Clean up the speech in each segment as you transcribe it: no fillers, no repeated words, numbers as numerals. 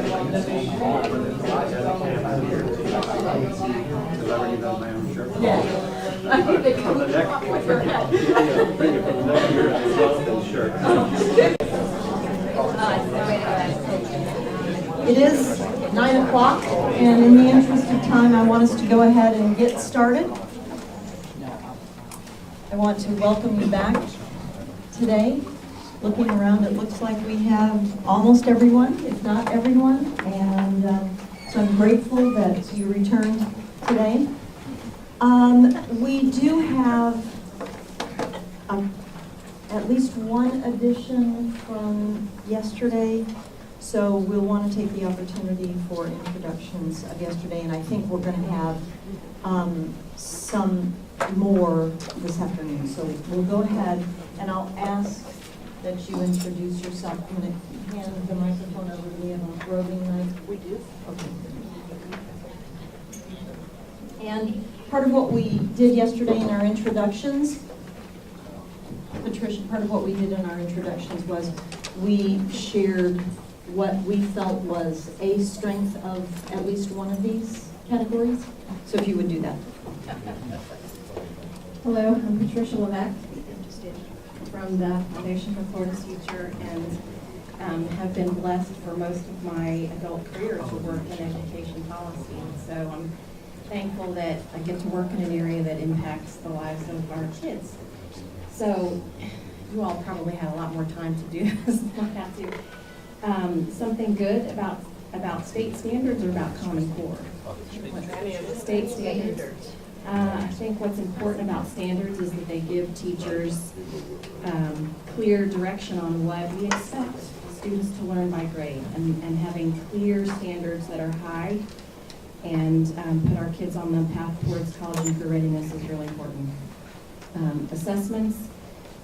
It is 9 o'clock, and in the interest of time, I want us to go ahead and get started. I want to welcome you back today. Looking around, it looks like we have almost everyone, if not everyone, and so I'm grateful that you returned today. We do have at least one addition from yesterday, so we'll want to take the opportunity for introductions of yesterday, and I think we're going to have some more this afternoon. So we'll go ahead, and I'll ask that you introduce yourself. I'm going to hand the microphone over to me about roving night. We do? Okay. And part of what we did yesterday in our introductions, Patricia, part of what we did in our introductions was we shared what we felt was a strength of at least one of these categories. So if you would do that. Hello, I'm Patricia Levesque from the Foundation for Florida's Future, and have been blessed for most of my adult career to work in education policy. And so I'm thankful that I get to work in an area that impacts the lives of our kids. So you all probably had a lot more time to do this than I have to. Something good about state standards or about Common Core? State standards. I think what's important about standards is that they give teachers clear direction on what we expect students to learn by grade, and having clear standards that are high and put our kids on the path towards college and career readiness is really important. Assessments,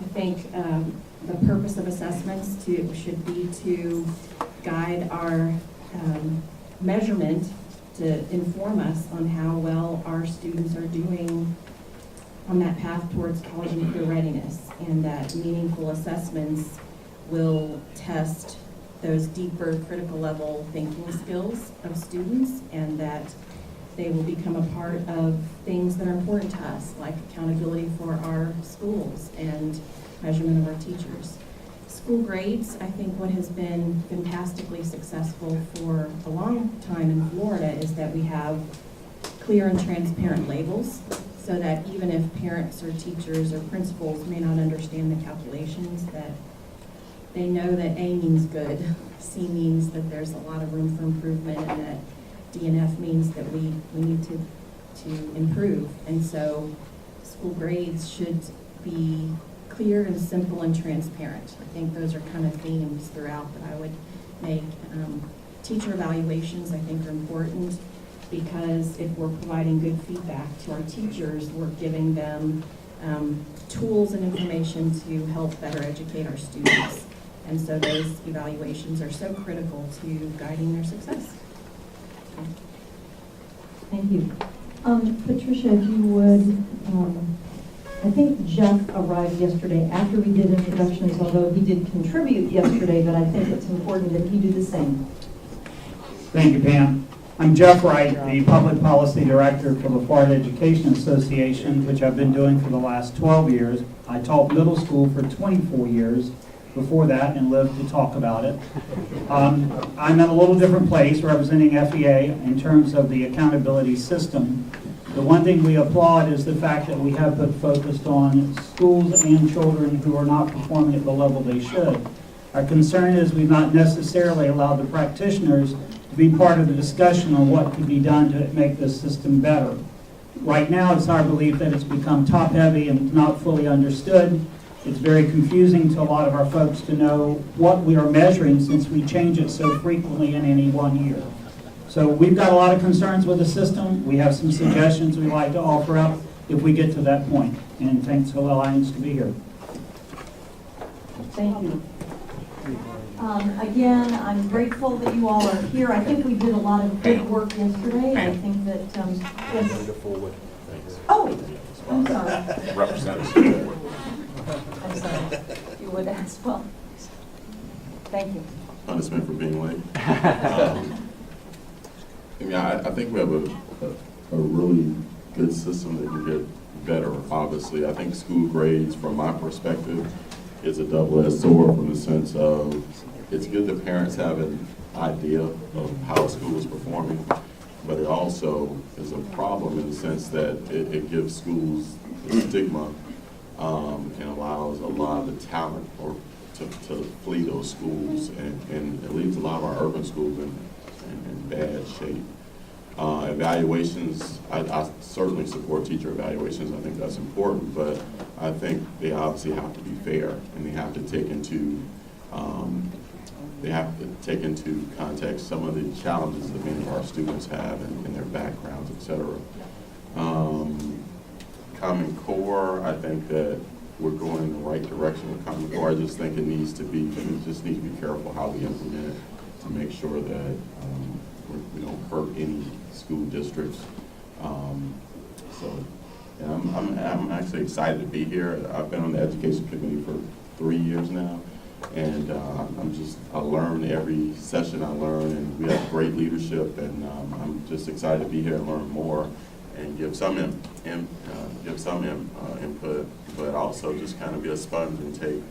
I think the purpose of assessments should be to guide our measurement, to inform us on how well our students are doing on that path towards college and career readiness, and that meaningful assessments will test those deeper critical level thinking skills of students, and that they will become a part of things that are important to us, like accountability for our schools and measurement of our teachers. School grades, I think what has been fantastically successful for a long time in Florida is that we have clear and transparent labels, so that even if parents or teachers or principals may not understand the calculations, that they know that A means good, C means that there's a lot of room for improvement, and that D and F means that we need to improve. And so school grades should be clear and simple and transparent. I think those are kind of themes throughout that I would make. Teacher evaluations, I think, are important, because if we're providing good feedback to our teachers, we're giving them tools and information to help better educate our students. And so those evaluations are so critical to guiding their success. Thank you. Patricia, if you would, I think Jeff arrived yesterday after we did introductions, although he did contribute yesterday, but I think it's important that he do the same. Thank you, Pam. I'm Jeff Wright, the Public Policy Director for the Florida Education Association, which I've been doing for the last 12 years. I taught middle school for 24 years before that and lived to talk about it. I'm in a little different place representing FEA in terms of the accountability system. The one thing we applaud is the fact that we have put focus on schools and children who are not performing at the level they should. Our concern is we've not necessarily allowed the practitioners to be part of the discussion on what could be done to make this system better. Right now, it's our belief that it's become top-heavy and not fully understood. It's very confusing to a lot of our folks to know what we are measuring, since we change it so frequently in any one year. So we've got a lot of concerns with the system. We have some suggestions we'd like to offer up if we get to that point. And thanks for allowing us to be here. Thank you. Again, I'm grateful that you all are here. I think we did a lot of good work yesterday. I think that, yes. Forward. Thanks. Oh, I'm sorry. Representative. I'm sorry. You would as well. Thank you. punishment for being late. I think we have a really good system that can get better, obviously. I think school grades, from my perspective, is a double-edged sword from the sense of it's good that parents have an idea of how school is performing, but it also is a problem in the sense that it gives schools the stigma and allows a lot of the talent to flee those schools, and it leaves a lot of our urban schools in bad shape. Evaluations, I certainly support teacher evaluations. I think that's important, but I think they obviously have to be fair, and they have to take into context some of the challenges that many of our students have in their backgrounds, et cetera. Common Core, I think that we're going in the right direction with Common Core. I just think we just need to be careful how we implement it to make sure that we don't hurt any school districts. I'm actually excited to be here. I've been on the education committee for 3 years now, and I learn every session I learn, and we have great leadership, and I'm just excited to be here and learn more and give some input, but also just kind of be a sponge and take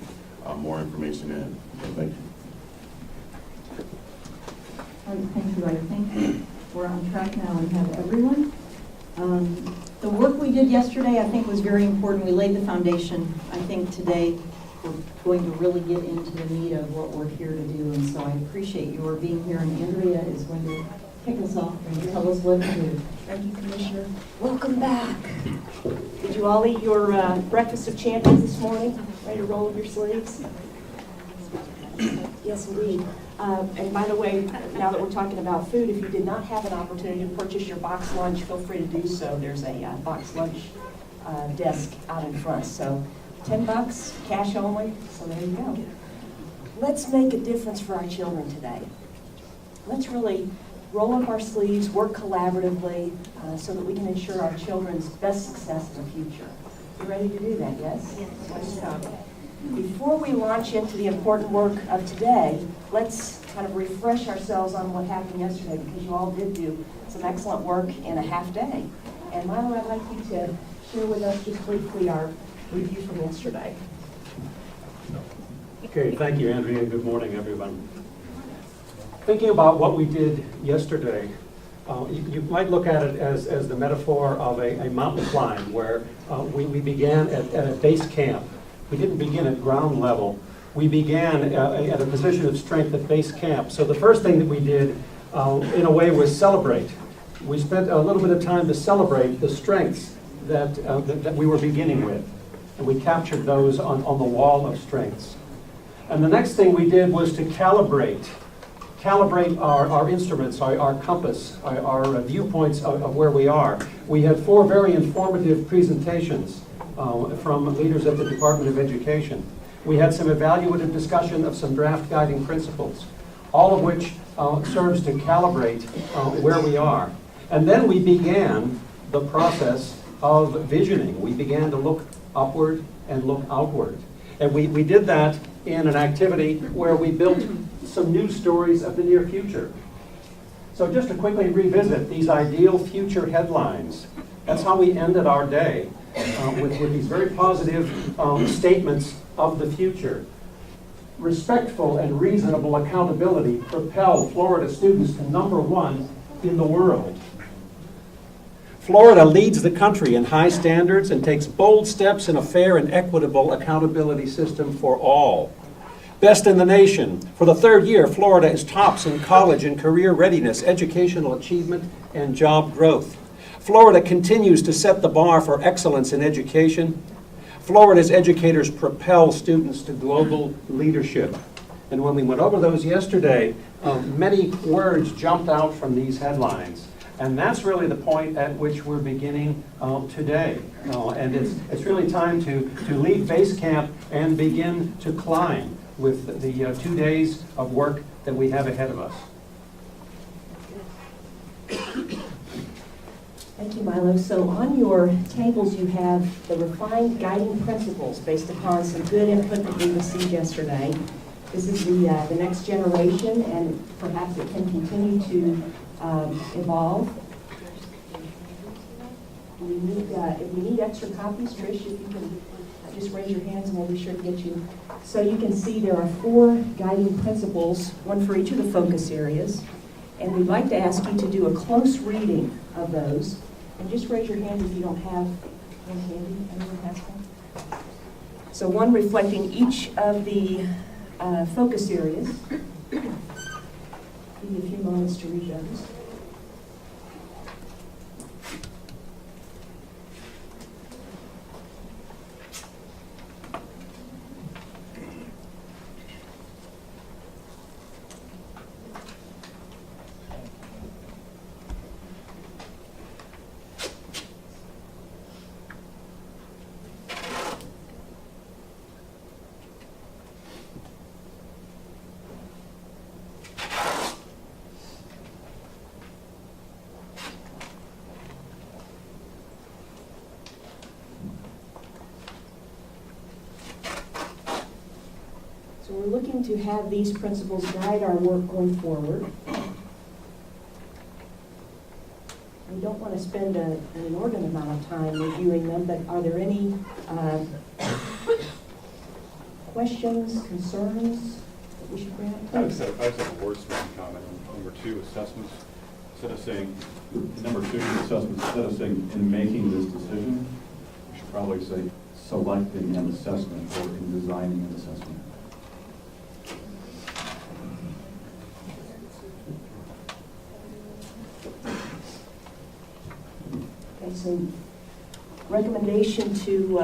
more information in. So thank you. Thank you, I think we're on track now and have everyone. The work we did yesterday, I think, was very important. We laid the foundation. I think today we're going to really get into the meat of what we're here to do, and so I appreciate your being here, and Andrea is going to kick us off and tell us what to do. Thank you, Commissioner. Welcome back. Did you all eat your breakfast of champions this morning? Ready to roll up your sleeves? Yes, indeed. And by the way, now that we're talking about food, if you did not have an opportunity to purchase your box lunch, feel free to do so. There's a box lunch desk out in front. So $10, cash only, so there you go. Let's make a difference for our children today. Let's really roll up our sleeves, work collaboratively, so that we can ensure our children's best success in the future. You ready to do that, yes? Let's go. Before we launch into the important work of today, let's kind of refresh ourselves on what happened yesterday, because you all did do some excellent work in a half day. And Milo, I'd like you to share with us just briefly our review from yesterday. Okay, thank you, Andrea. Good morning, everyone. Thinking about what we did yesterday, you might look at it as the metaphor of a mountain climb where we began at a base camp. We didn't begin at ground level. We began at a position of strength at base camp. So the first thing that we did, in a way, was celebrate. We spent a little bit of time to celebrate the strengths that we were beginning with. And we captured those on the wall of strengths. And the next thing we did was to calibrate our instruments, our compass, our viewpoints of where we are. We had 4 very informative presentations from leaders at the Department of Education. We had some evaluative discussion of some draft guiding principles, all of which serves to calibrate where we are. And then we began the process of visioning. We began to look upward and look outward. And we did that in an activity where we built some news stories of the near future. So just to quickly revisit these ideal future headlines, that's how we ended our day, with these very positive statements of the future. Respectful and reasonable accountability propel Florida students to #1 in the world. Florida leads the country in high standards and takes bold steps in a fair and equitable accountability system for all. Best in the nation. For the 3rd year, Florida is tops in college and career readiness, educational achievement, and job growth. Florida continues to set the bar for excellence in education. Florida's educators propel students to global leadership. And when we went over those yesterday, many words jumped out from these headlines. And that's really the point at which we're beginning today. And it's really time to leave base camp and begin to climb with the 2 days of work that we have ahead of us. Thank you, Milo. So on your tables, you have the refined guiding principles based upon some good input that we received yesterday. This is the next generation, and perhaps it can continue to evolve. If we need extra copies, Trish, if you can just raise your hands and we'll be sure to get you. So you can see there are 4 guiding principles, one for each of the focus areas. And we'd like to ask you to do a close reading of those. And just raise your hand if you don't have one handy. Anyone has one? So one reflecting each of the focus areas. Give you a few moments to read those. So we're looking to have these principles guide our work going forward. We don't want to spend an inordinate amount of time reviewing them, but are there any questions, concerns that we should bring up? I just have a wordsmithing comment on number 2, assessments. Instead of saying, number 2, assessments, instead of saying in making this decision, we should probably say selecting an assessment or in designing an assessment. Okay, so recommendation to,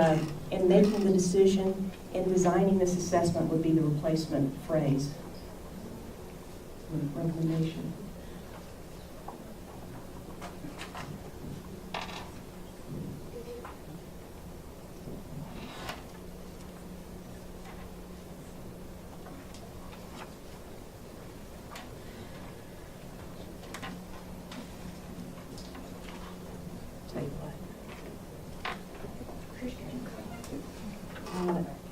in making the decision, in designing this assessment would be the replacement phrase. Recommendation. Tell you what.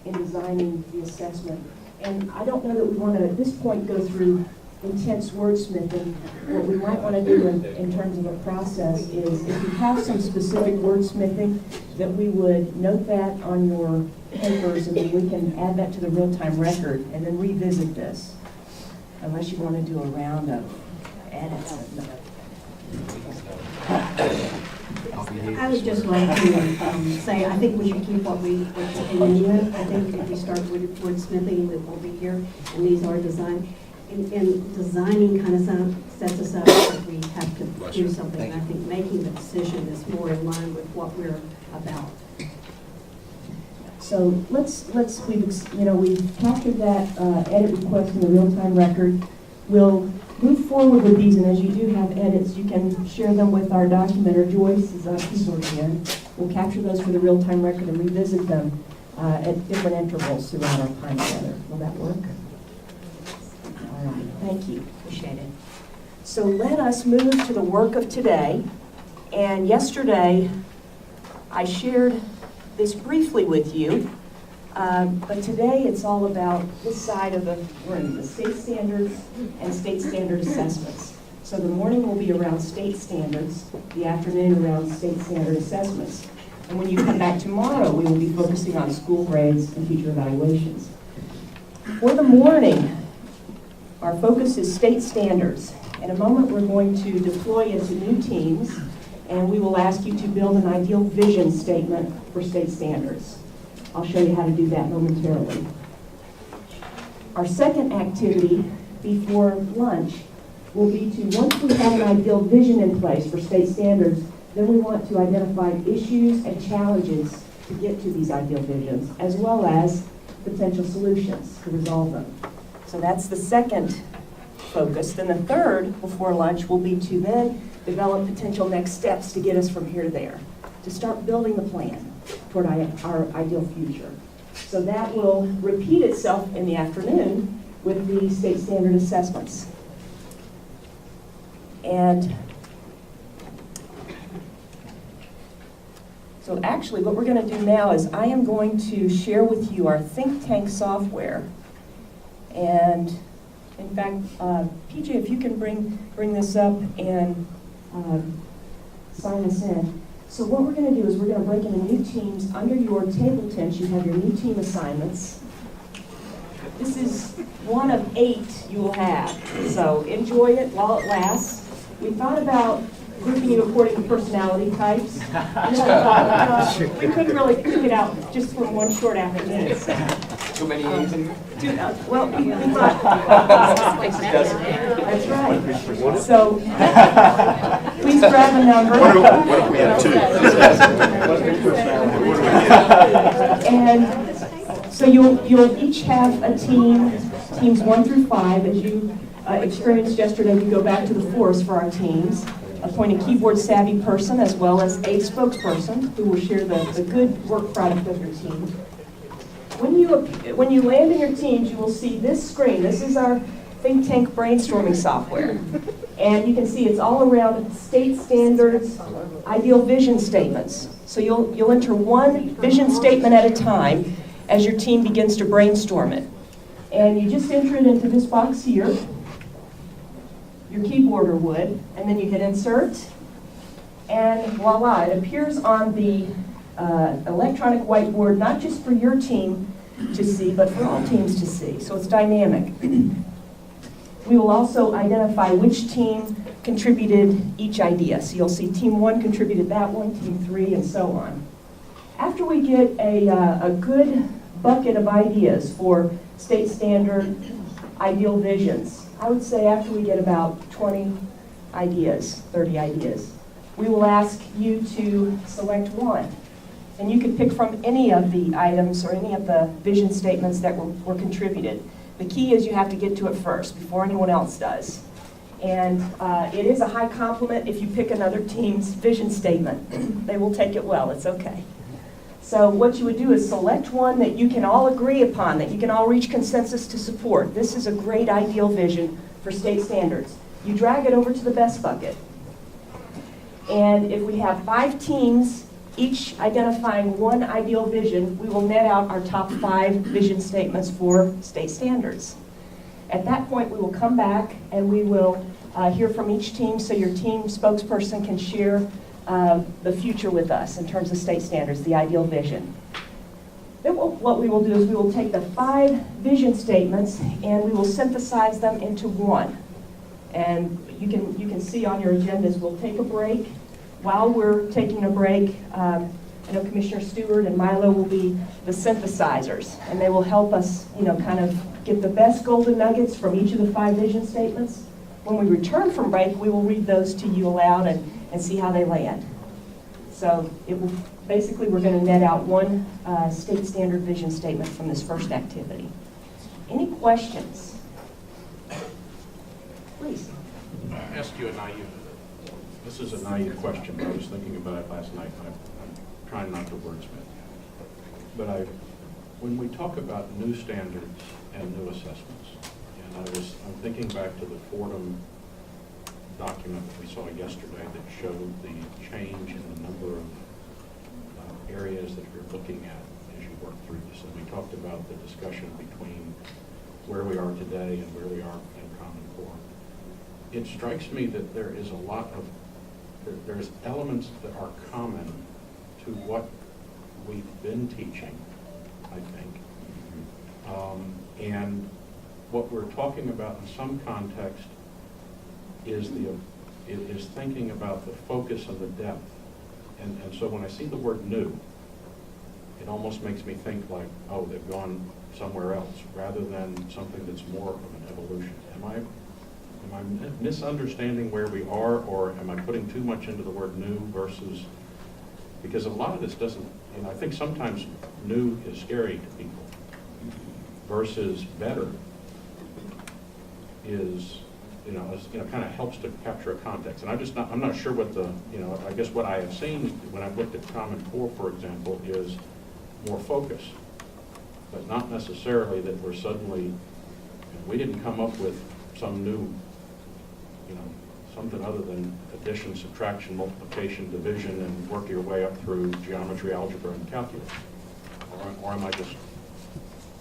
In designing the assessment. And I don't know that we want to, at this point, go through intense wordsmithing. What we might want to do in terms of a process is, if you have some specific wordsmithing, that we would note that on your papers, and then we can add that to the real-time record, and then revisit this, unless you want to do a round of edits. I would just like to say, I think we should keep what we came in with. I think if we start with wordsmithing, that we'll be here, and these are designed. And designing kind of sets us up if we have to do something. I think making the decision is more in line with what we're about. So we've captured that edit request in the real-time record. We'll move forward with these, and as you do have edits, you can share them with our documenter. Joyce is our keyboard here. We'll capture those for the real-time record and revisit them at different intervals throughout our time together. Will that work? All right, thank you, appreciate it. So let us move to the work of today. And yesterday, I shared this briefly with you, but today it's all about this side of the room, the state standards and state standard assessments. So the morning will be around state standards, the afternoon around state standard assessments. And when you come back tomorrow, we will be focusing on school grades and teacher evaluations. For the morning, our focus is state standards. In a moment, we're going to deploy into new teams, and we will ask you to build an ideal vision statement for state standards. I'll show you how to do that momentarily. Our second activity before lunch will be to, once we have an ideal vision in place for state standards, then we want to identify issues and challenges to get to these ideal visions, as well as potential solutions to resolve them. So that's the second focus. Then the third before lunch will be to then develop potential next steps to get us from here to there, to start building the plan toward our ideal future. So that will repeat itself in the afternoon with the state standard assessments. And so actually what we're going to do now is I am going to share with you our think tank software. And in fact, PJ, if you can bring this up and sign this in. So what we're going to do is we're going to break into new teams. Under your table tents, you have your new team assignments. This is one of 8 you will have, so enjoy it while it lasts. We thought about grouping you according to personality types. We couldn't really pick it out just from one short afternoon. So. Too many A's in here? Well, we thought. That's right. So, please grab a number. What if we had 2? And so you'll each have a team, teams 1 through 5. As you experienced yesterday, we go back to the forest for our teams. Appoint a keyboard savvy person as well as a spokesperson who will share the good work product of your team. When you land in your teams, you will see this screen. This is our think tank brainstorming software. And you can see it's all around state standards, ideal vision statements. So you'll enter one vision statement at a time as your team begins to brainstorm it. And you just enter it into this box here. Your keyboarder would, and then you hit insert, and voila, it appears on the electronic whiteboard, not just for your team to see, but for all teams to see, so it's dynamic. We will also identify which team contributed each idea, so you'll see team 1 contributed that one, team 3, and so on. After we get a good bucket of ideas for state standard ideal visions, I would say after we get about 20 ideas, 30 ideas, we will ask you to select one. And you can pick from any of the items or any of the vision statements that were contributed. The key is you have to get to it first before anyone else does. And it is a high compliment if you pick another team's vision statement. They will take it well, it's okay. So what you would do is select one that you can all agree upon, that you can all reach consensus to support. This is a great ideal vision for state standards. You drag it over to the best bucket. And if we have 5 teams, each identifying one ideal vision, we will net out our top 5 vision statements for state standards. At that point, we will come back and we will hear from each team so your team spokesperson can share the future with us in terms of state standards, the ideal vision. Then what we will do is we will take the 5 vision statements and we will synthesize them into one. And you can see on your agendas, we'll take a break. While we're taking a break, I know Commissioner Stewart and Milo will be the synthesizers, and they will help us, kind of get the best golden nuggets from each of the 5 vision statements. When we return from break, we will read those to you aloud and see how they land. So it will basically, we're going to net out one state standard vision statement from this first activity. Any questions? Please. I asked you this is a naive question, but I was thinking about it last night. I'm trying not to wordsmith. But when we talk about new standards and new assessments, and I'm thinking back to the Fordham document that we saw yesterday that showed the change in the number of areas that you're looking at as you work through this. And we talked about the discussion between where we are today and where we are in Common Core. It strikes me that there is a lot of there's elements that are common to what we've been teaching, I think. And what we're talking about in some context is thinking about the focus and the depth. And so when I see the word new, it almost makes me think like, oh, they've gone somewhere else, rather than something that's more of an evolution. Am I misunderstanding where we are, or am I putting too much into the word new versus, because a lot of this doesn't, I think sometimes new is scary to people versus better is, kind of helps to capture a context. And I'm not sure what I guess what I have seen when I've looked at Common Core, for example, is more focus, but not necessarily that we're suddenly, we didn't come up with some new, something other than addition, subtraction, multiplication, division, and work your way up through geometry, algebra, and calculus. Or am I just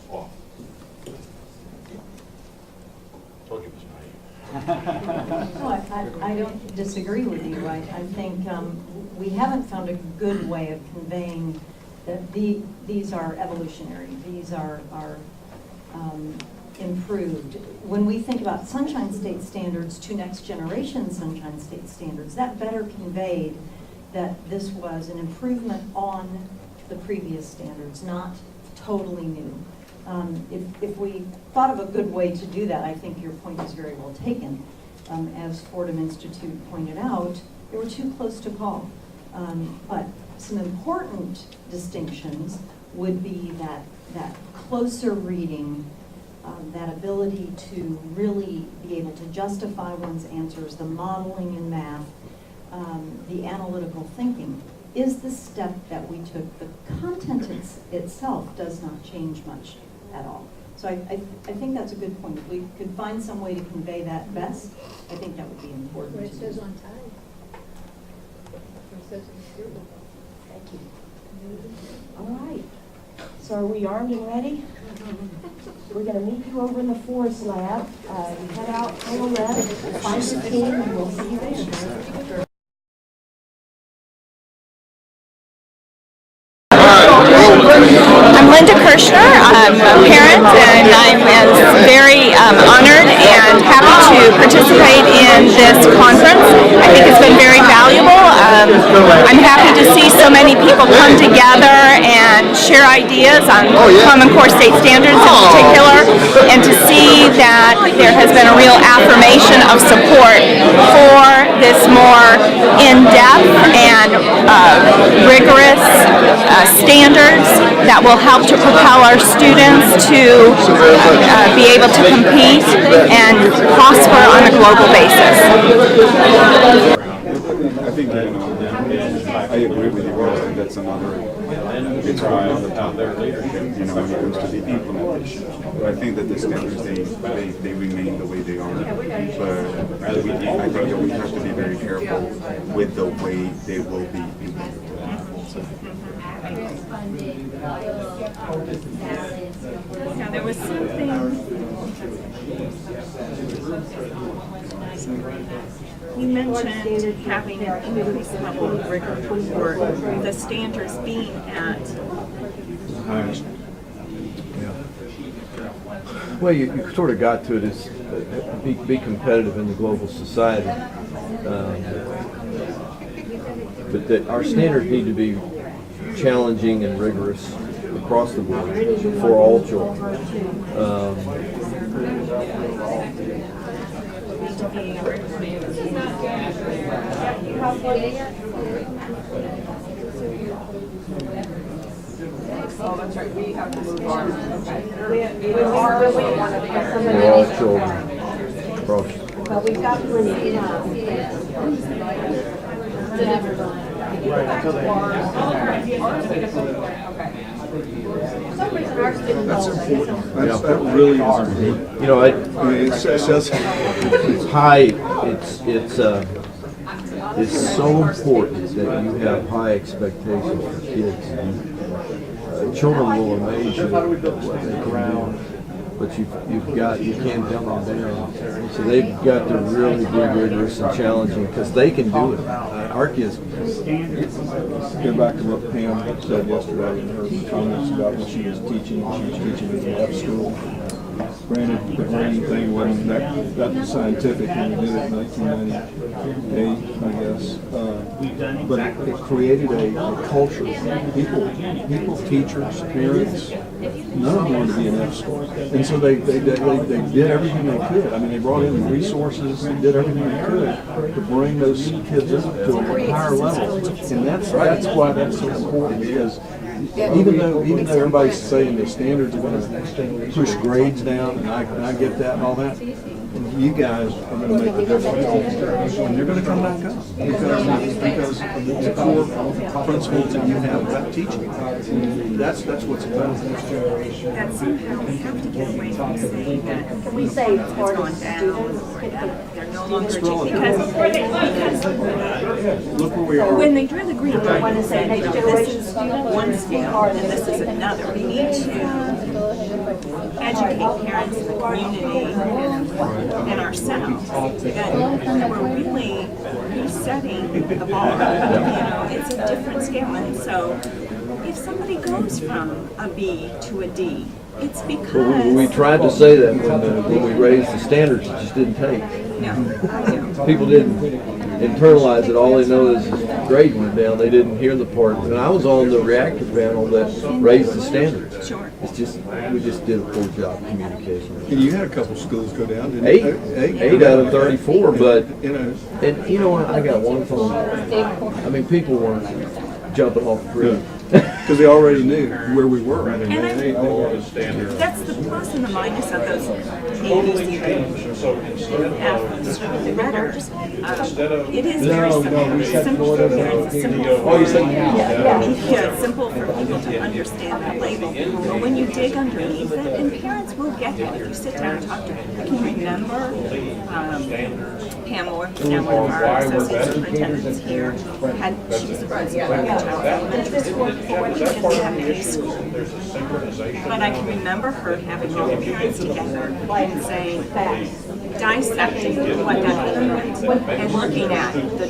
off? told you it was naive. No, I don't disagree with you. I think we haven't found a good way of conveying that these are evolutionary, these are improved. When we think about Sunshine State standards to next generation Sunshine State standards, that better conveyed that this was an improvement on the previous standards, not totally new. If we thought of a good way to do that, I think your point is very well taken. As Fordham Institute pointed out, they were too close to call. But some important distinctions would be that closer reading, that ability to really be able to justify one's answers, the modeling in math, the analytical thinking is the step that we took. The content itself does not change much at all. So I think that's a good point. If we could find some way to convey that best, I think that would be important. What it says on time. What it says in the school. Thank you. All right. So are we armed and ready? We're going to meet you over in the Forest Lab. You head out on the left, find your team, and we'll see you there. I'm Linda Kirshner. I'm a parent, and I'm very honored and happy to participate in this conference. I think it's been very valuable. I'm happy to see so many people come together and share ideas on Common Core State Standards in particular, and to see that there has been a real affirmation of support for this more in-depth and rigorous standards that will help to propel our students to be able to compete and prosper on a global basis. I think, I agree with you. I think that's another, it's another path there, when it comes to the implementation. But I think that the standards, they remain the way they are. But I think that we have to be very careful with the way they will be implemented. Now, there was something you mentioned, having an increased level of rigor for the standards being at. Well, you sort of got to it as be competitive in the global society, but that our standards need to be challenging and rigorous across the board for all children. Oh, that's right, we have to move on. For all children across. But we've got plenty of time. That's important. That really is important. You know, it says it's high. It's so important that you have high expectations for kids. Children will amaze you what they can do, but you can't dumb them down. So they've got to really be rigorous and challenging because they can do it. Our kids. Go back to what Pam said yesterday in her comments about when she was teaching. She was teaching in the F school. Granted, the grading thing wasn't that scientific when we did it in 1998, I guess. But it created a culture. People, teachers, parents, none of them wanted to be in F school. And so they did everything they could. I mean, they brought in resources, they did everything they could to bring those kids up to a higher level. And that's why that's so important, because even though everybody's saying the standards are going to push grades down, and I get that and all that, you guys are going to make the difference, and you're going to come back up because of the core principles that you have about teaching. That's what's about. That somehow we have to get away from saying that Can we say it's hard gone to down, students? or that they're no longer because Look where we are. when they drew the green line, want they to say said, next this generation is students? one scale and this is another. We need to educate parents in the community and ourselves, that we're really resetting the bar. You know, it's a different scale. And so if somebody goes from a B to a D, it's because... Well, we tried to say that when we raised the standards, it just didn't take. Yeah. People didn't internalize it. All they know is the grade went down. They didn't hear the part. And I was on the reactor panel that raised the standards. Sure. It's just, we just did a poor job communicating. And you had a couple schools go down, didn't Eight, you? eight out of 34, but, You know, and you know what, I got one phone call. I mean, people weren't jumping off the bridge. because they already knew where we were. And I think that's the plus and the minus of those ABC letters. It is very simple. It's simple. Yeah, simple for people to understand the label. But when you dig underneath it, and parents will get it if you sit down and talk to them. I can remember Pam Moore, now one of our associate superintendents here, she was the principal of the child elementary school before we didn't have any school. But I can remember her having all the parents together and saying, dissecting what that meant, and looking at the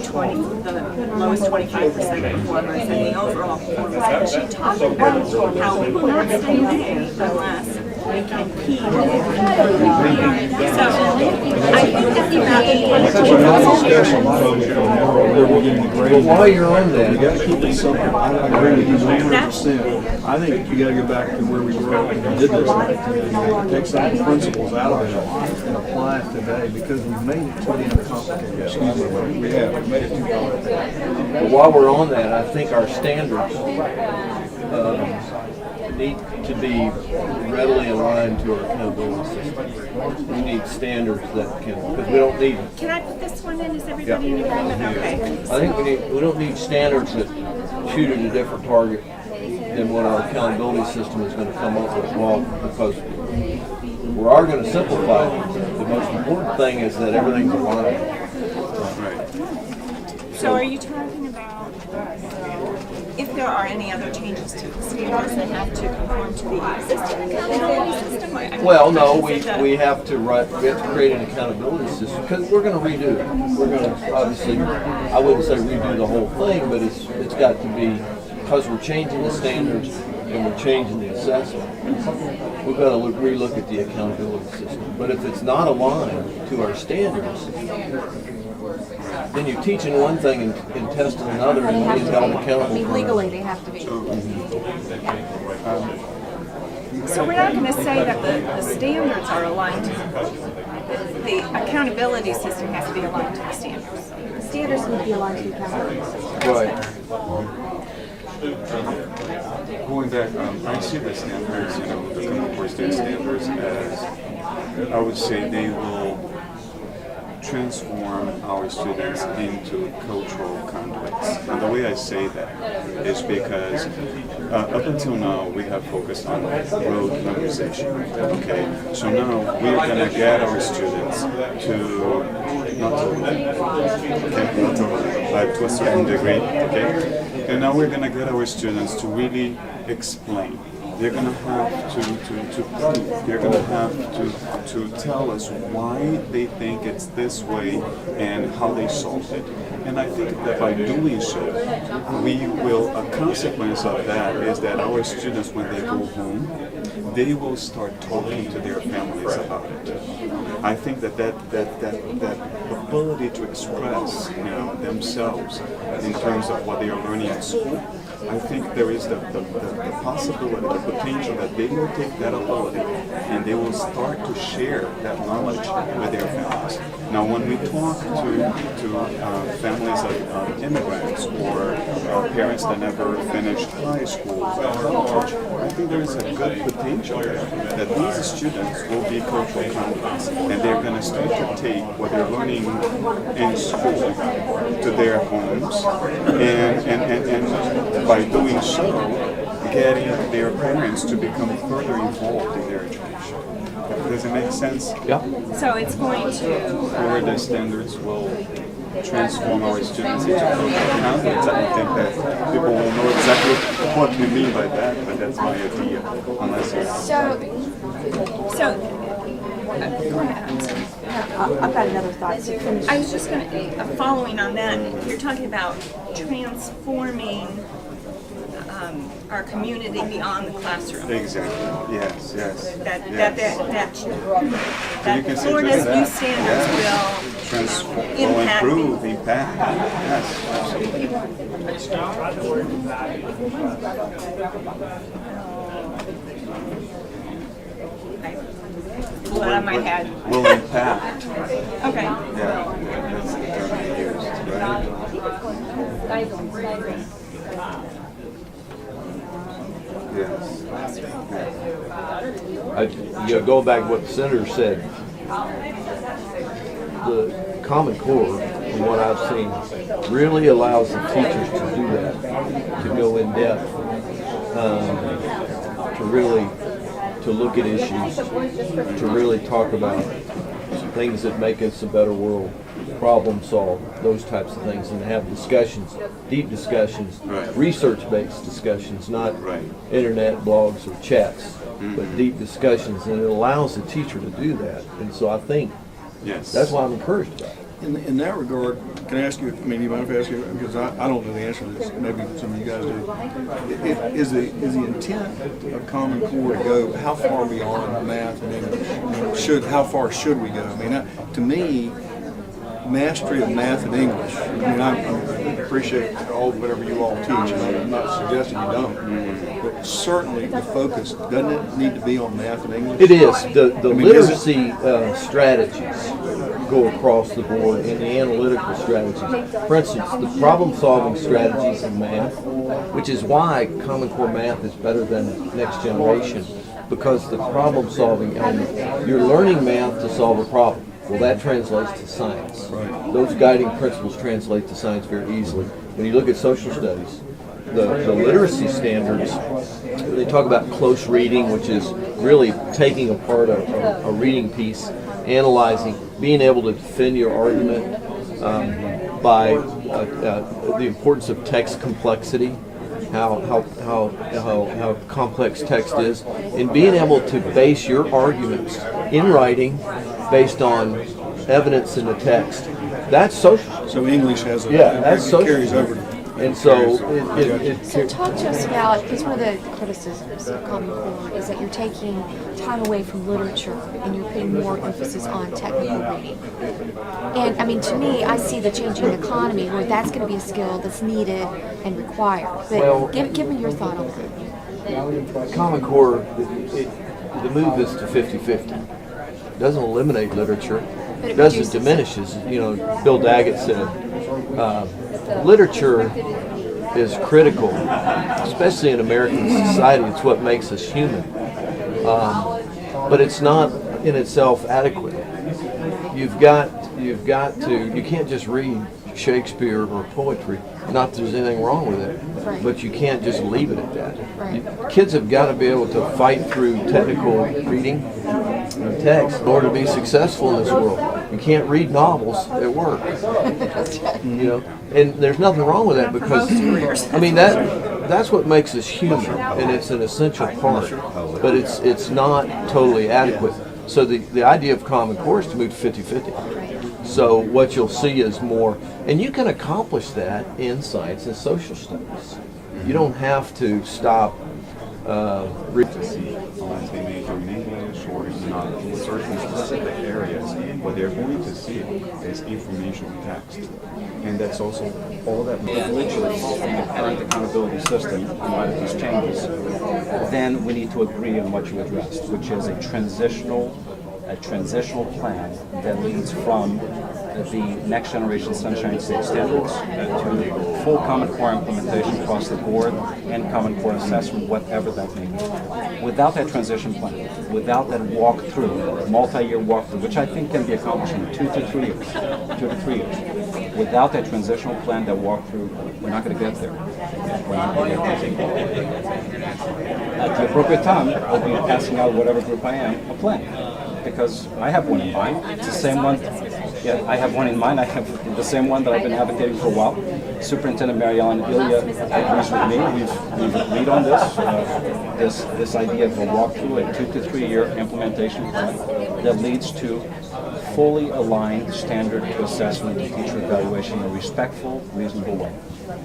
lowest 25% performers and the overall performance. And she talked about how we will not stay away unless we can keep. So I think that's But while you're on You that, got to keep it simple. I agree with you 100%. I think you got to go back to where we were when we did this. Take some of the principles out of it and apply it today because we've made it too damn complicated. Excuse me, we have. We've made it too complicated. but while we're on that, I think our standards need to be readily aligned to our accountability system. We need standards that can, because we don't need, Can I put this one in? Is everybody in agreement? Okay. I think we don't need standards that shoot at a different target than what our accountability system is going to come up with. Well, because we are going to simplify it. The most important thing is that everything's aligned. So are you talking about if there are any other changes to the standards that have to conform to the existing accountability system? I mean, Well, no, is it we have to create an accountability system because we're going to redo it. We're going to obviously, I wouldn't say redo the whole thing, but it's got to be, because we're changing the standards and we're changing the assessment. We've got to relook at the accountability system. But if it's not aligned to our standards, then you're teaching one thing and testing another and being held accountable. Legally, they have to be. So we're not going to say that the standards are aligned to, the accountability system has to be aligned to the standards. The standards need to be aligned to the accountability system. Right. Going back, I see the standards, the common core state standards as, I would say they will transform our students into cultural conduits. And the way I say that is because up until now we have focused on rote memorization. Okay, so now we're going to get our students to but to a certain degree. Okay, and now we're going to get our students to really explain. They're going to have to prove. They're going to have to tell us why they think it's this way and how they solved it. And I think that by doing so, we will, a consequence of that is that our students, when they go home, they will start talking to their families about it. I think that ability to express, themselves in terms of what they are learning at school, I think there is the possibility, the potential that they will take that ability and they will start to share that knowledge with their families. Now, when we talk to families of immigrants or parents that never finished high school or college, I think there is a good potential there that these students will be cultural conduits and they're going to start to take what they're learning in school to their homes and by doing so, getting their parents to become further involved in their education. Does it make sense? Yeah. So it's going to... Where the standards will transform our students into cultural conduits. I don't think that people will know exactly what we mean by that, but that's my idea. Unless you... So go ahead. I'm sorry. I've got another thought. So finish. I was just going to, following on that, you're talking about transforming our community beyond the classroom. Exactly. Yes. That You can say Florida's just new that. standards will impact. Improve, impact. Yes. Pull it out of my head. Will impact. Okay. Yeah. That's the term used, right? Going back to what the senator said, the Common Core, from what I've seen, really allows the teachers to do that, to go in depth, to look at issues, to really talk about things that make us a better world, problem solve, those types of things, and have discussions, deep discussions, research-based discussions, not internet blogs or chats, but deep discussions, and it allows the teacher to do that. And so I think that's why I'm encouraged about it. In that regard, can I ask you, I mean, you mind if I ask you, because I don't know the answer to this, maybe some of you guys do. Is the intent of Common Core to go how far beyond math and English? How far should we go? I mean, to me, mastery of math and English, I mean, I appreciate whatever you all teach, and I'm not suggesting you don't, but certainly the focus, doesn't it need to be on math and English? It is. The literacy strategies go across the board, and the analytical strategies. For instance, the problem-solving strategies in math, which is why Common Core Math is better than Next Generation, because the problem-solving element, you're learning math to solve a problem. Well, that translates to science. Those guiding principles translate to science very easily. When you look at social studies, the literacy standards, they talk about close reading, which is really taking apart a reading piece, analyzing, being able to defend your argument by the importance of text complexity, how complex text is, and being able to base your arguments in writing based on evidence in the text. That's social. So English has that's social. Carries over. And so So talk to us about, because one of the criticisms of Common Core is that you're taking time away from literature and you're putting more emphasis on technical reading. And I mean, to me, I see the changing economy where that's going to be a skill that's needed and required. But give me your thought on that. Common Core, the move is to 50-50. It doesn't eliminate literature. It doesn't diminish. Bill Daggett said, literature is critical, especially in American society. It's what makes us human. But it's not in itself adequate. You can't just read Shakespeare or poetry. Not that there's anything wrong with it, but you can't just leave it at that. Kids have got to be able to fight through technical reading and text in order to be successful in this world. You can't read novels at work, and there's nothing wrong with that, because I mean that's what makes us human, and it's an essential part, but it's not totally adequate. So the idea of Common Core is to move to 50-50. So what you'll see is more, and you can accomplish that in science and social studies. You don't have to stop Unless they major in English or in certain specific areas, what they're going to see is information text. And that's also all that glitches in the current accountability system in light of these changes, then we need to agree on what you addressed, which is a transitional plan that leads from the Next Generation Sunshine State Standards to full Common Core implementation across the board and Common Core assessment, whatever that may be. Without that transition plan, without that walkthrough, multi-year walkthrough, which I think can be accomplished in 2 to 3 years, without that transitional plan, that walkthrough, we're not going to get there. We're not going to get there. At the appropriate time, I'll be passing out whatever group I am a plan, because I have one in mind. It's the same one. Yeah, I have one in mind. I have the same one that I've been advocating for a while. Superintendent Mary Ellen Ilya agrees with me. We've agreed on this idea of a walkthrough, a 2 to 3 year implementation plan that leads to fully align standard assessment and teacher evaluation in a respectful, reasonable way.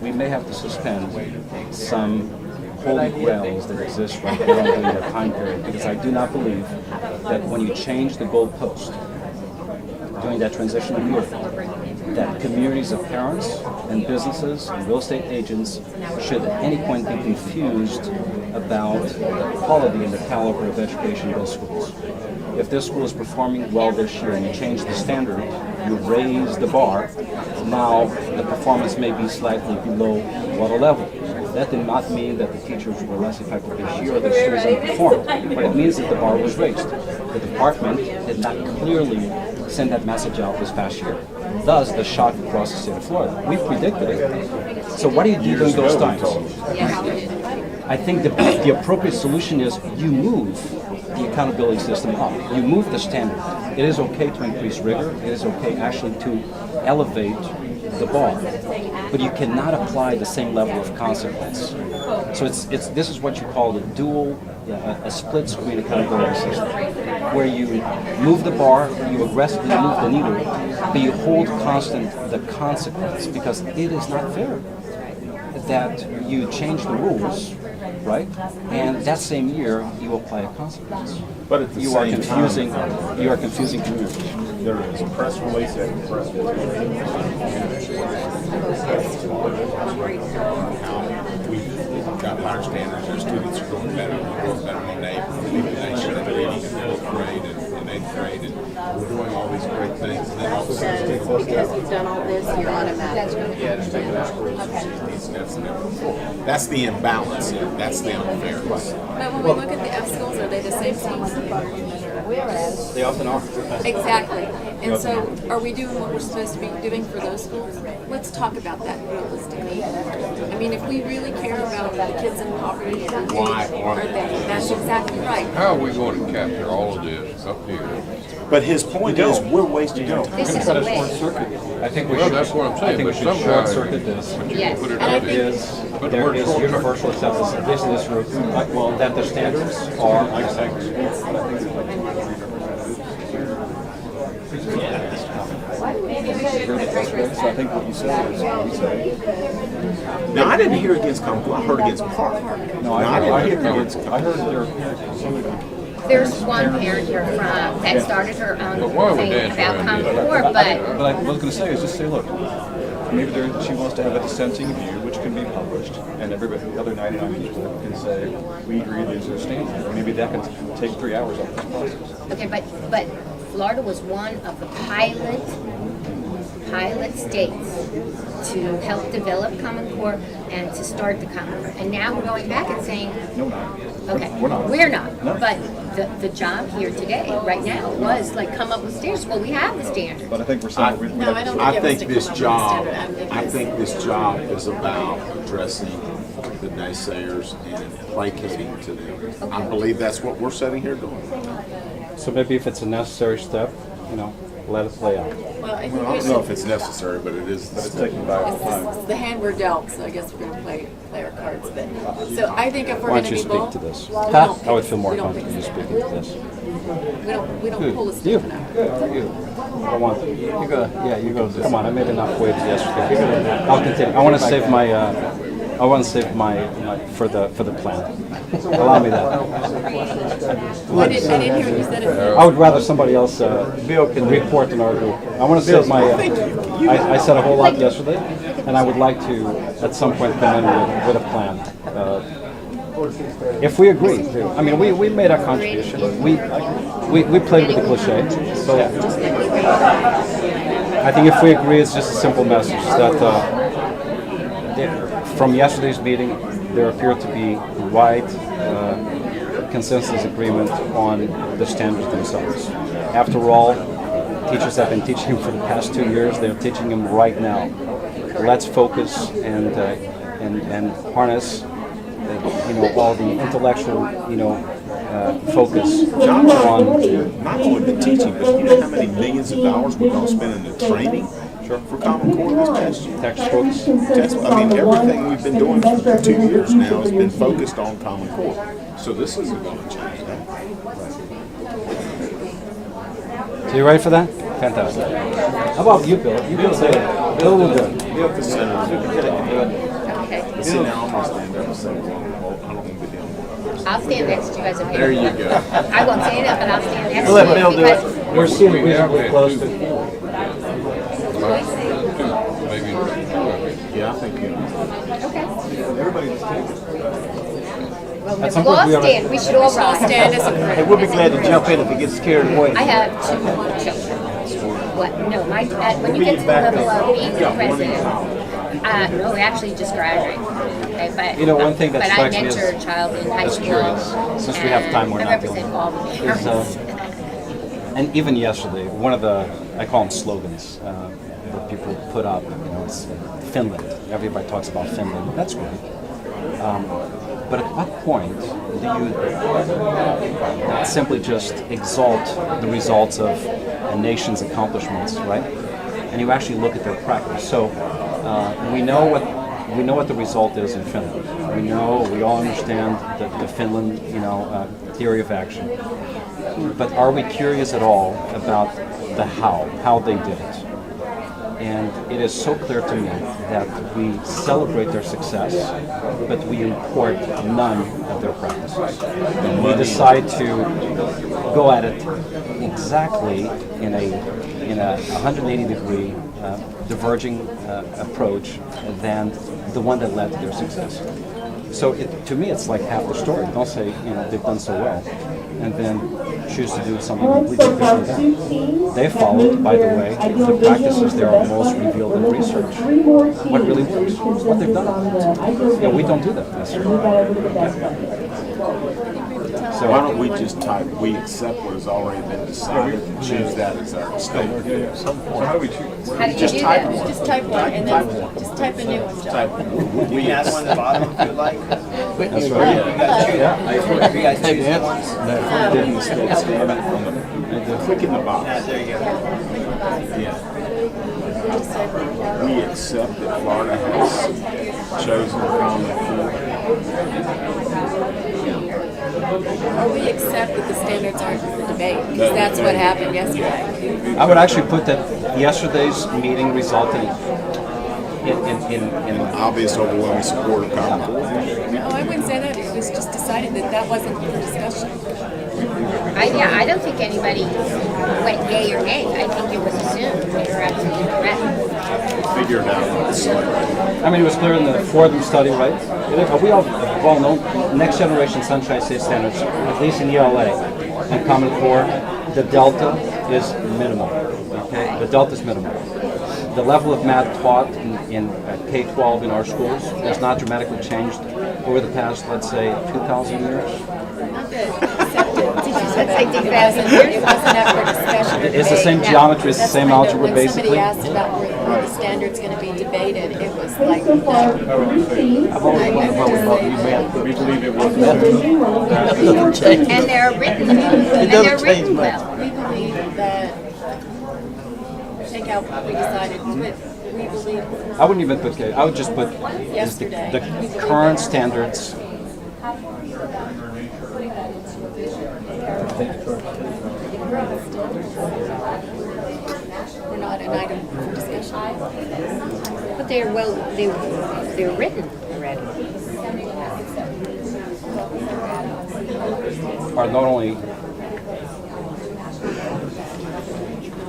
We may have to suspend some holy grails that exist right now during that time period, because I do not believe that when you change the goalpost during that transitional period, that communities of parents and businesses and real estate agents should at any point be confused about the quality and the caliber of education in those schools. If this school is performing well this year and you change the standard, you raise the bar, now the performance may be slightly below water level. That did not mean that the teachers were less effective this year or the students underperformed, but it means that the bar was raised. The department did not clearly send that message out this past year. Thus, the shock across the state of Florida. We predicted it. So what do you do during those times? I think the appropriate solution is you move the accountability system up. You move the standard. It is okay to increase rigor. It is okay actually to elevate the bar, but you cannot apply the same level of consequence. So this is what you call a a split screen accountability system, where you move the bar, you aggressively move the needle, but you hold constant the consequence, because it is not fair that you change the rules, right? And that same year you apply a consequence. But at the you are same confusing. time, You are confusing communities. there is a press release after press release. We've got higher standards, our students are doing better, we're doing better than they should have been in 4th grade and 8th grade, and we're doing all these great things. And then all of a sudden, Because you've done all this, you're automatic. yeah, it's taking our schools to 60 steps never before. That's the imbalance, that's the unfairness. But when we look at the F schools, are they the same schools? They often are. Exactly. And so are we doing what we're supposed to be doing for those schools? Let's talk about that realistically. I mean, if we really care about the kids in poverty, Why are they? That's exactly right. How are we going to capture all of this up here? But his point is, we're wasting our time. This is a way. I think we Well, should. that's what I'm saying, I think we but should some short guys- circuit this. Yes. Put it And I up think- here. There is universal acceptance of this group, that the standards are. So I think what you said is what we said. Now, I didn't hear against Common Core, I heard against Park. No, I heard there. There's one parent here from that started her own why would thing they about answer Common that? Core, but But I was going to say is just say, look, maybe she wants to have a dissenting view, which can be published, and everybody, the other 99 people can say, we agree these are standard. Or maybe that can take 3 hours off this process. okay, but Florida was one of the pilot states to help develop Common Core and to start the Common Core. And now we're going back and saying, No, we're not. okay, We're not. No. But the job here today, right now, was like come up with standards. Well, we have the standards. But I think we're saying we're No, I don't I think it was think to this come up with a job, standard. I think I it's- think this job is about addressing the naysayers and placating to them. I believe that's what we're sitting here doing. So maybe if it's a necessary step, let it play out. Well, I think Well, I don't know if it's necessary, but it is. It's taking time. it's the hand we're dealt, so I guess we're going to play our cards. But so I think if we're Why going don't to you be speak bold, to this? we don't I would feel more we don't comfortable pick just a speaking to this. We don't pull a You. stiff enough. You. I want. You go. Yeah, you go. Come on, I made enough waves yesterday. I'll continue. I want to save my. For the plan. Allow me that. I didn't hear what you said. I would rather somebody else report in our group. I want to save my. I said a whole lot yesterday, and I would like to at some point come in with a plan. If we agree, I mean, we made our contribution. We played with the cliche. So I think if we agree, it's just a simple message that from yesterday's meeting, there appeared to be wide consensus agreement on the standards themselves. After all, teachers have been teaching them for the past 2 years. They're teaching them right now. Let's focus and harness, all the intellectual, focus John's on. not only the teaching, but you know how many millions of dollars we're going to spend in the training for Common Core this past year? Textbooks. Everything we've been doing for 2 years now has been focused on Common Core. So this isn't going to change that. So you ready for that? Fantastic. How about you, Bill? You can say it. Bill will do it. Bill the center. The center almost stand up and say, well, I don't want to be the only one. I'll stand next to you as a There you go. I won't stand up, but I'll stand next We'll to let Bill you. do it. We're seated reasonably close to. Maybe. Yeah, I think. Okay. Everybody just take it. Well, At if some we'll point all we have a- stand, we should all rise. Stand as a group. Hey, we'll be glad to jump in if he gets carried away. I have 2 children. What? No, when you get to the level of being the president, no, we actually just graduated. Okay, but You know, one thing that but I strikes me mentor as- a child in high as school. curious, since we have time, we're I not doing represent it. all the Is, parents. and even yesterday, one of the, I call them slogans, that people put up, it's Finland. Everybody talks about Finland. That's great. But at what point do you simply just exalt the results of a nation's accomplishments, right? And you actually look at their practice. So we know what the result is in Finland. We all understand the Finland, theory of action. But are we curious at all about the how they did it? And it is so clear to me that we celebrate their success, but we import none of their practices. And we decide to go at it exactly in a 180-degree diverging approach than the one that led to their success. So to me, it's like half the story. Don't say they've done so well, and then choose to do something completely different. They followed, by the way, the practices that are most revealed in research. What really works, what they've done. Yeah, we don't do that necessarily. So why don't we just type, we accept what has already been decided and choose that as our statement. So how do we choose? How do you Just do type that? one. Just type one and Type then one. just type a new one, John. Type one. We add one at the bottom if you like. That's right. Click in the box. There you go. Yeah. We accept that Florida has chosen common core. Or we accept that the standards aren't for debate, because that's what happened yesterday. I would actually put that yesterday's meeting resulted in Obvious overwhelming support of common core. No, I wouldn't say that. It was just decided that wasn't for discussion. I don't think anybody went yay or nay. I think it was assumed. You're absolutely correct. Figure it out. I mean, it was clear in the Fordham study, right? We all well know next generation Sunshine State standards, at least in ELA and Common Core, the delta is minimal. Okay, the delta is minimal. The level of math taught in K-12 in our schools has not dramatically changed over the past, let's say, 2,000 years. It wasn't up for discussion. It's the same geometry, it's the same algebra, basically. When somebody asked about were the standards going to be debated, it was like, I've always wondered what we meant. We believe it was And they're written well. we believe that, take out what we decided, but we believe I wouldn't even put K. I would just put yesterday. the current standards. We're not an item for discussion. But they're written already. Are not only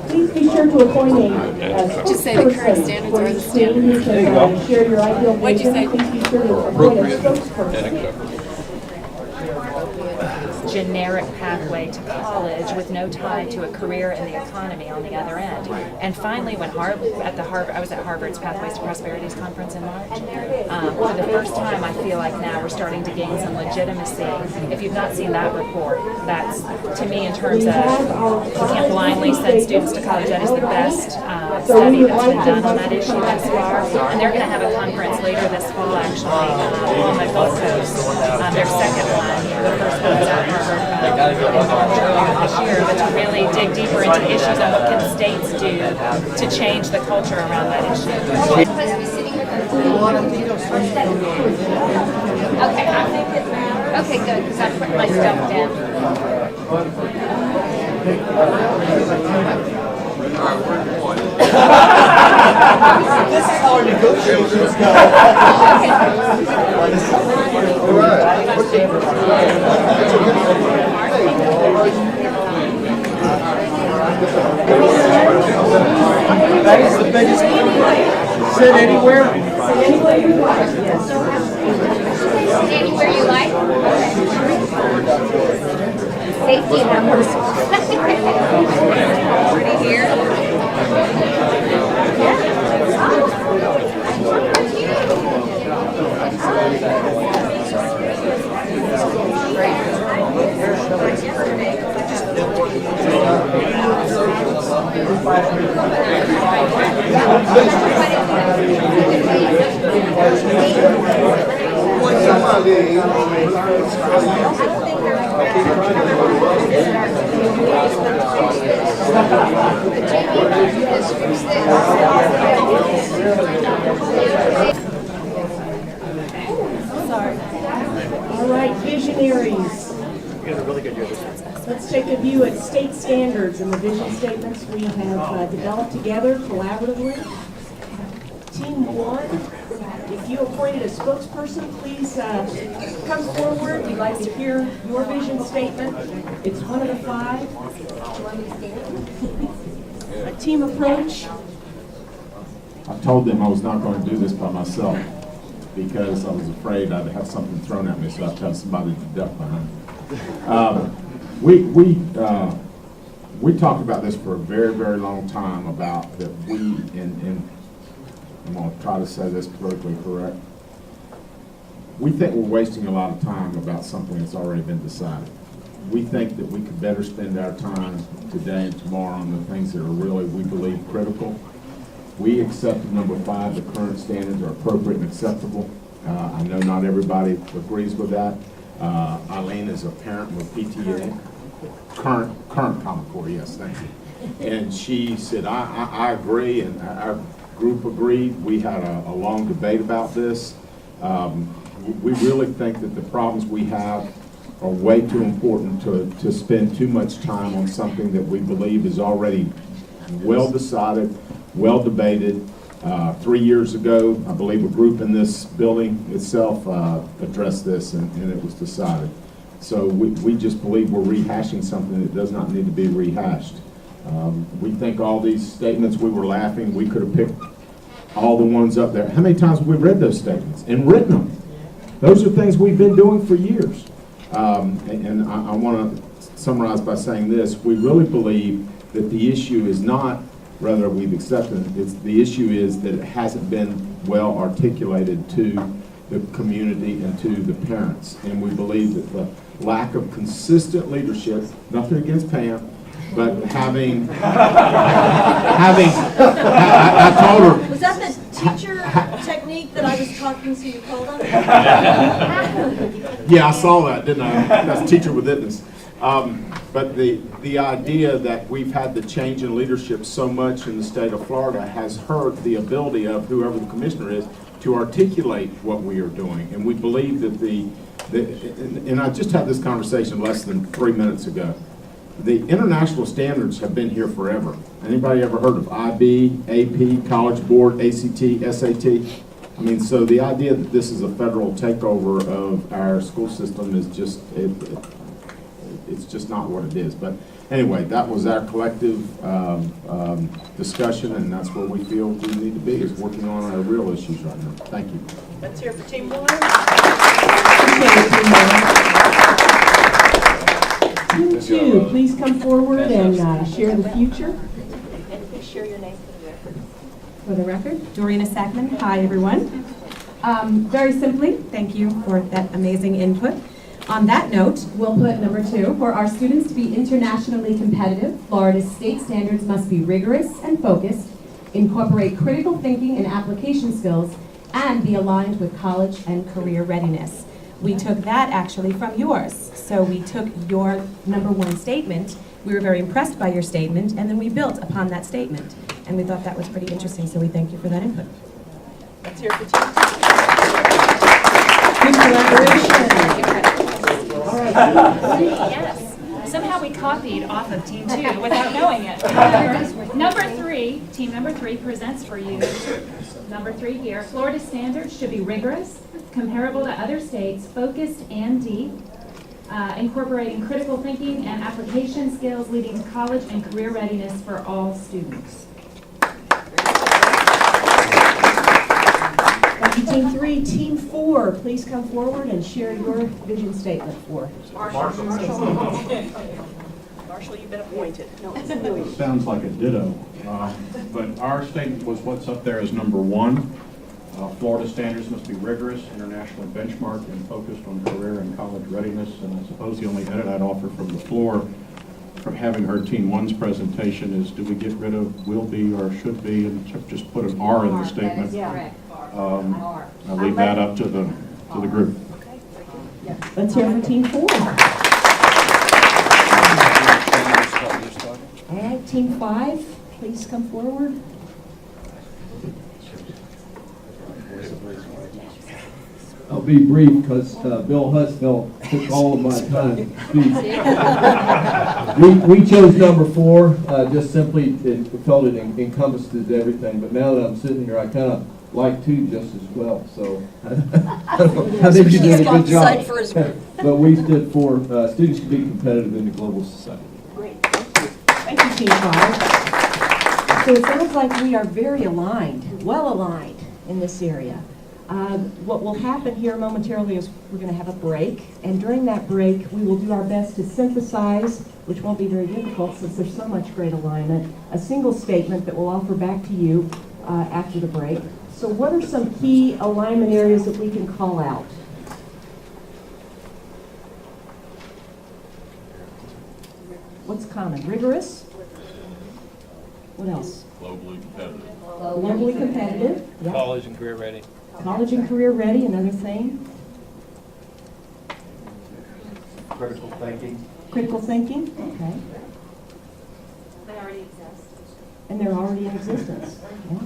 Please be sure to appoint a Just say the current standards are the standards. There you go. Share your ideal What'd you vision. say? Please be sure to appoint a spokesperson. Generic pathway to college with no tie to a career in the economy on the other end. And finally, when I was at Harvard's Pathways to Prosperities conference in March. For the first time, I feel like now we're starting to gain some legitimacy. If you've not seen that report, that's, to me, in terms of you can't blindly send students to college, that is the best study that's been done on that issue thus far. And they're going to have a conference later this fall, actually, on the Gulf Coast. Their second one. The first one was at Harvard in March earlier this year, but to really dig deeper into issues and what can states do to change the culture around that issue. Okay, good, because I'm putting my stuff down. This is how our negotiations go. That is the biggest. Sit anywhere. Sit anywhere you like, yes. Anywhere you like? Safety numbers. Pretty here. All right, visionaries. Let's take a view at state standards and the vision statements we have developed together collaboratively. Team 1, if you appointed a spokesperson, please come forward. We'd like to hear your vision statement. It's one of the 5. A team approach. I told them I was not going to do this by myself because I was afraid I'd have something thrown at me, so I had somebody to duck behind. We talked about this for a very, very long time about that and I'm going to try to say this politically correct. We think we're wasting a lot of time about something that's already been decided. We think that we could better spend our time today and tomorrow on the things that are really, we believe, critical. We accepted number 5, the current standards are appropriate and acceptable. I know not everybody agrees with that. Eileen is a parent with PTA. Current Common Core, yes, thank you. And she said, I agree, and our group agreed. We had a long debate about this. We really think that the problems we have are way too important to spend too much time on something that we believe is already well decided, well debated. 3 years ago, I believe a group in this building itself addressed this, and it was decided. So we just believe we're rehashing something that does not need to be rehashed. We think all these statements, we were laughing, we could have picked all the ones up there. How many times have we read those statements and written them? Those are things we've been doing for years. And I want to summarize by saying this. We really believe that the issue is not whether we've accepted it. The issue is that it hasn't been well articulated to the community and to the parents. And we believe that the lack of consistent leadership, nothing against Pam, but having, I told her. Was that the teacher technique that I was talking to you called on? Yeah, I saw that, didn't I? That's teacher with witness. But the idea that we've had the change in leadership so much in the state of Florida has hurt the ability of whoever the commissioner is to articulate what we are doing. And we believe that and I just had this conversation less than 3 minutes ago. The international standards have been here forever. Anybody ever heard of IB, AP, College Board, ACT, SAT? I mean, so the idea that this is a federal takeover of our school system is just, it's just not what it is. But anyway, that was our collective discussion, and that's where we feel we need to be, is working on our real issues right now. Thank you. Let's hear for Team 1. Team 2, please come forward and share the future. Please share your name for the record. For the record, Dorina Sackman. Hi, everyone. Very simply, thank you for that amazing input. On that note, we'll put number 2. For our students to be internationally competitive, Florida's state standards must be rigorous and focused, incorporate critical thinking and application skills, and be aligned with college and career readiness. We took that actually from yours. So we took your number 1 statement. We were very impressed by your statement, and then we built upon that statement. And we thought that was pretty interesting, so we thank you for that input. Let's hear for Team 2. Good collaboration. All right. Yes. Somehow we copied off of Team 2 without knowing it. Team number three presents for you, number 3 here. Florida standards should be rigorous, comparable to other states, focused and deep, incorporating critical thinking and application skills leading to college and career readiness for all students. Thank you, Team 3. Team 4, please come forward and share your vision statement for Marshall. Marshall, you've been appointed. No, it's you. Sounds like a ditto, but our statement was what's up there as number 1. Florida standards must be rigorous, internationally benchmarked, and focused on career and college readiness. And I suppose the only edit I'd offer from the floor, from having heard Team 1's presentation, is do we get rid of will be or should be and just put an R in the statement? I'll leave that up to the group. Let's hear from Team 4. All right, Team 5, please come forward. I'll be brief because Bill Husfeld took all of my time to speak. We chose number 4, just simply it felt it encompasses everything. But now that I'm sitting here, I kind of like 2 just as well. So I think you did a good job. But we stood for students to be competitive in the global society. Great, thank you, Team 5. So it sounds like we are very aligned, well aligned in this area. What will happen here momentarily is we're going to have a break, and during that break we will do our best to synthesize, which won't be very difficult since there's so much great alignment, a single statement that we'll offer back to you after the break. So what are some key alignment areas that we can call out? What's common? Rigorous? What else? Globally competitive. Globally competitive. Yep. College and career ready. College and career ready, another thing. Critical thinking. Critical thinking, okay. They already exist. And they're already in existence. Okay.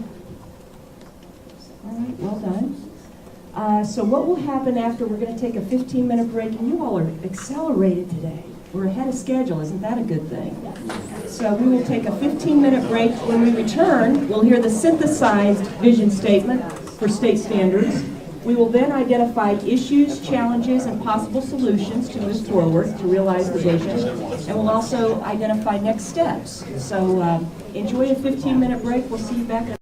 All right, well done. So what will happen after, we're going to take a 15-minute break, and you all are accelerated today. We're ahead of schedule, isn't that a good thing? So we will take a 15-minute break. When we return, we'll hear the synthesized vision statement for state standards. We will then identify issues, challenges, and possible solutions to move forward to realize the vision. And we'll also identify next steps. So enjoy a 15-minute break. We'll see you back at